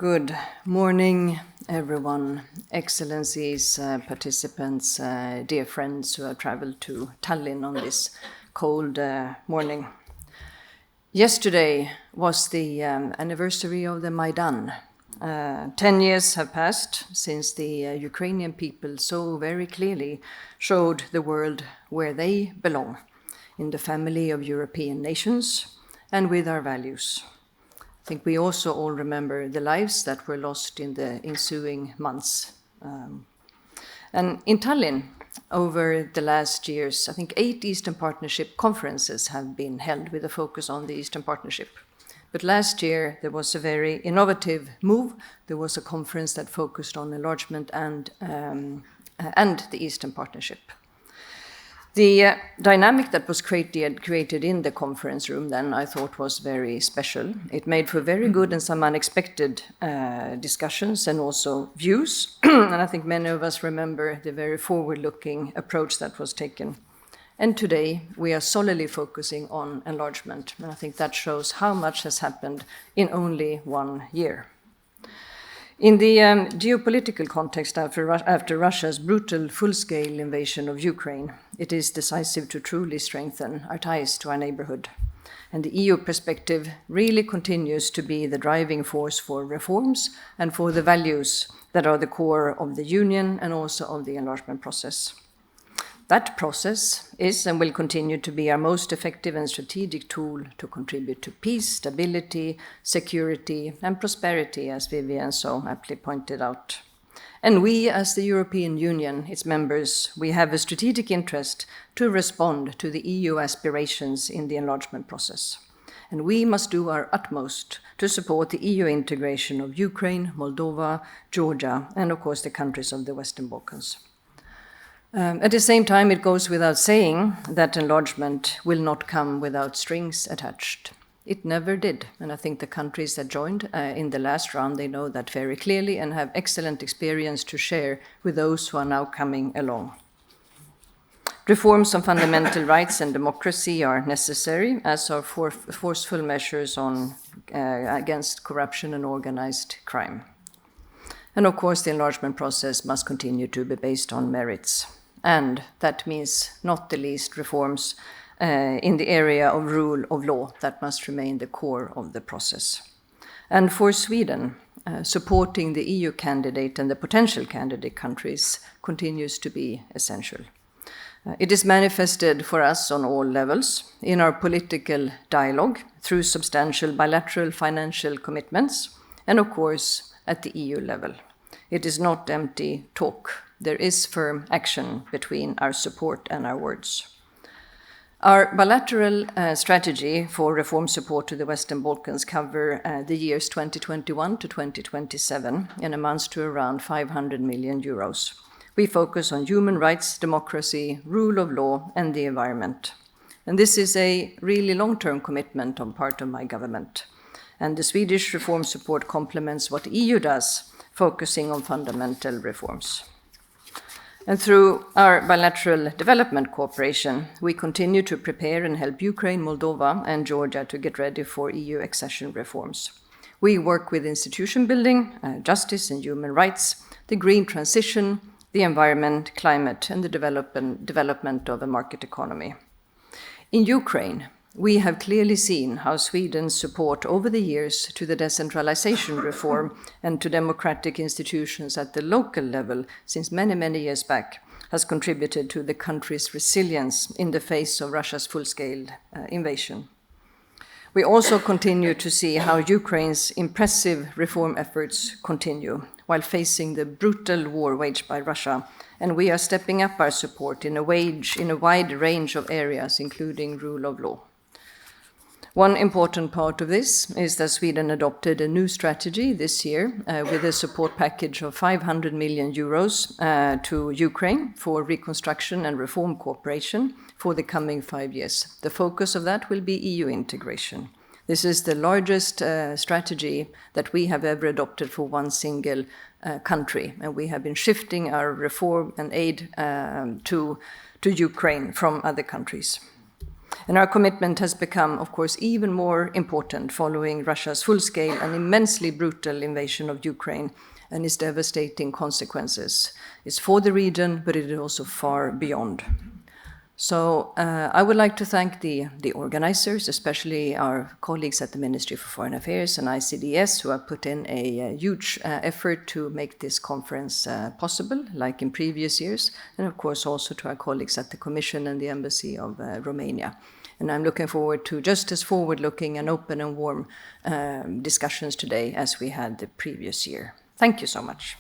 Good morning, everyone, excellencies, participants, dear friends who have traveled to Tallinn on this cold morning. Yesterday was the anniversary of the Maidan. 10 years have passed since the Ukrainian people so very clearly showed the world where they belong, in the family of European nations and with our values. I think we also all remember the lives that were lost in the ensuing months. And in Tallinn, over the last years, I think 8 Eastern Partnership conferences have been held with a focus on the Eastern Partnership. But last year, there was a very innovative move. There was a conference that focused on enlargement and the Eastern Partnership. The dynamic that was created in the conference room then, I thought, was very special. It made for very good and some unexpected discussions and also views. And I think many of us remember the very forward-looking approach that was taken. And today, we are solidly focusing on enlargement. And I think that shows how much has happened in only 1 year. In the geopolitical context after Russia's brutal full-scale invasion of Ukraine, it is decisive to truly strengthen our ties to our neighborhood. And the EU perspective really continues to be the driving force for reforms and for the values that are the core of the Union and also of the enlargement process. That process is and will continue to be our most effective and strategic tool to contribute to peace, stability, security, and prosperity, as Vivian so aptly pointed out. And we, as the European Union, its members, we have a strategic interest to respond to the EU aspirations in the enlargement process. And we must do our utmost to support the EU integration of Ukraine, Moldova, Georgia, and of course the countries of the Western Balkans. At the same time, it goes without saying that enlargement will not come without strings attached. It never did, and I think the countries that joined in the last round, they know that very clearly and have excellent experience to share with those who are now coming along. Reforms on fundamental rights and democracy are necessary, as are forceful measures against corruption and organized crime. And of course, the enlargement process must continue to be based on merits. And that means, not the least, reforms in the area of rule of law that must remain the core of the process. And for Sweden, supporting the EU candidate and the potential candidate countries continues to be essential. It is manifested for us on all levels, in our political dialogue, through substantial bilateral financial commitments, and of course, at the EU level. It is not empty talk. There is firm action between our support and our words. Our bilateral strategy for reform support to the Western Balkans cover the years 2021 to 2027 and amounts to around 500 million euros. We focus on human rights, democracy, rule of law, and the environment. And this is a really long-term commitment on part of my government. And the Swedish reform support complements what the EU does, focusing on fundamental reforms. And through our bilateral development cooperation, we continue to prepare and help Ukraine, Moldova, and Georgia to get ready for EU accession reforms. We work with institution building, justice and human rights, the green transition, the environment, climate, and the development of a market economy. In Ukraine, we have clearly seen how Sweden's support over the years to the decentralization reform and to democratic institutions at the local level since many, many years back has contributed to the country's resilience in the face of Russia's full-scale invasion. We also continue to see how Ukraine's impressive reform efforts continue while facing the brutal war waged by Russia, and we are stepping up our support in a wide range of areas, including rule of law. One important part of this is that Sweden adopted a new strategy this year with a support package of 500 million euros to Ukraine for reconstruction and reform cooperation for the coming 5 years. The focus of that will be EU integration. This is the largest strategy that we have ever adopted for one single country, and we have been shifting our reform and aid to Ukraine from other countries. And our commitment has become, of course, even more important following Russia's full-scale and immensely brutal invasion of Ukraine and its devastating consequences. It's for the region, but it is also far beyond. So I would like to thank the organizers, especially our colleagues at the Ministry for Foreign Affairs and ICDS, who have put in a huge effort to make this conference possible, like in previous years, and of course also to our colleagues at the Commission and the Embassy of Romania. And I'm looking forward to just as forward-looking and open and warm discussions today as we had the previous year. Thank you so much.